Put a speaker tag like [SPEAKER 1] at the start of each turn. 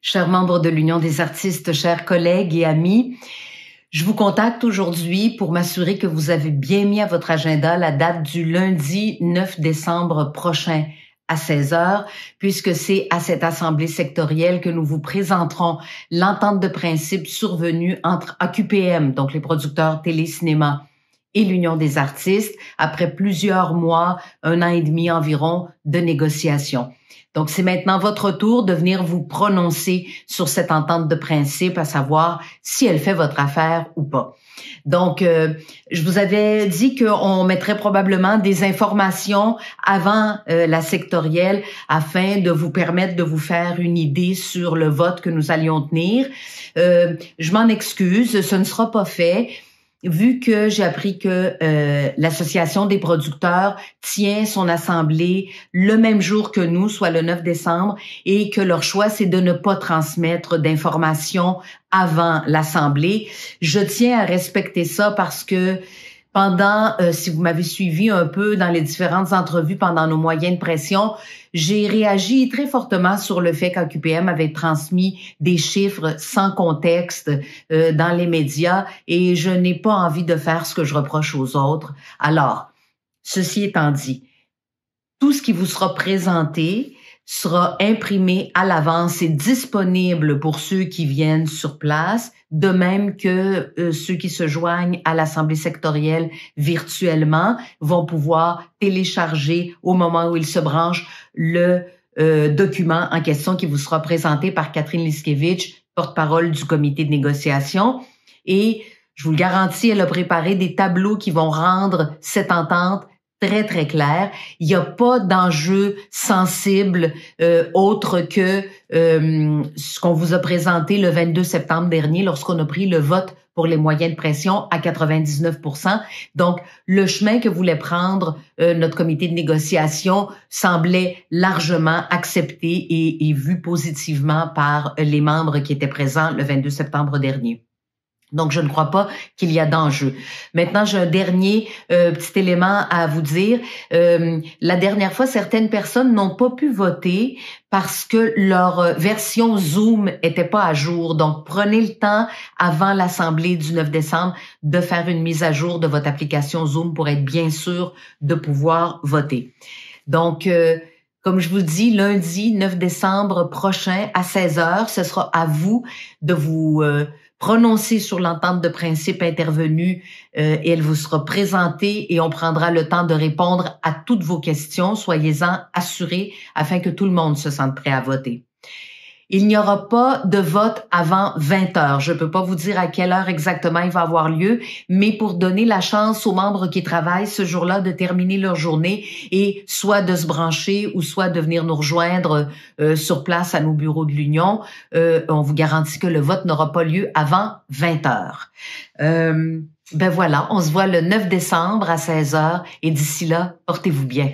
[SPEAKER 1] Chers membres de l'Union des artistes, chers collègues et amis, je vous contacte aujourd'hui pour m'assurer que vous avez bien mis à votre agenda la date du lundi 9 décembre prochain à 16 heures, puisque c'est à cette assemblée sectorielle que nous vous présenterons l'entente de principe survenue entre AQPM, donc les producteurs télé-cinéma, et l'Union des artistes, après plusieurs mois, 1 an et demi environ, de négociations. Donc, c'est maintenant votre tour de venir vous prononcer sur cette entente de principe, à savoir si elle fait votre affaire ou pas. Donc, je vous avais dit qu'on mettrait probablement des informations avant la sectorielle afin de vous permettre de vous faire une idée sur le vote que nous allions tenir. Je m'en excuse, ce ne sera pas fait. Vu que j'ai appris que l'Association des producteurs tient son assemblée le même jour que nous, soit le 9 décembre, et que leur choix, c'est de ne pas transmettre d'informations avant l'assemblée, je tiens à respecter ça parce que pendant, si vous m'avez suivi un peu dans les différentes entrevues pendant nos moyens de pression, j'ai réagi très fortement sur le fait qu'AQPM avait transmis des chiffres sans contexte dans les médias et je n'ai pas envie de faire ce que je reproche aux autres. Alors, ceci étant dit, tout ce qui vous sera présenté sera imprimé à l'avance et disponible pour ceux qui viennent sur place, de même que ceux qui se joignent à l'Assemblée sectorielle virtuellement vont pouvoir télécharger au moment où ils se branchent le document en question qui vous sera présenté par Catherine Liskevich, porte-parole du comité de négociation. Et je vous le garantis, elle a préparé des tableaux qui vont rendre cette entente très, très clair. Il n'y a pas d'enjeu sensible autre que ce qu'on vous a présenté le 22 septembre dernier lorsqu'on a pris le vote pour les moyens de pression à 99%. Donc, le chemin que voulait prendre notre comité de négociation semblait largement accepté et vu positivement par les membres qui étaient présents le 22 septembre dernier. Donc, je ne crois pas qu'il y a d'enjeu. Maintenant, j'ai un dernier petit élément à vous dire. La dernière fois, certaines personnes n'ont pas pu voter parce que leur version Zoom était pas à jour. Donc, prenez le temps avant l'assemblée du 9 décembre de faire une mise à jour de votre application Zoom pour être bien sûr de pouvoir voter. Donc, comme je vous dis, lundi 9 décembre prochain à 16 heures, ce sera à vous de vous prononcer sur l'entente de principe intervenue et elle vous sera présentée et on prendra le temps de répondre à toutes vos questions. Soyez-en assurés afin que tout le monde se sente prêt à voter. Il n'y aura pas de vote avant 20 heures. Je ne peux pas vous dire à quelle heure exactement il va avoir lieu, mais pour donner la chance aux membres qui travaillent ce jour-là de terminer leur journée et soit de se brancher ou soit de venir nous rejoindre sur place à nos bureaux de l'Union, on vous garantit que le vote n'aura pas lieu avant 20 heures. Ben voilà, on se voit le 9 décembre à 16 heures et d'ici là, portez-vous bien.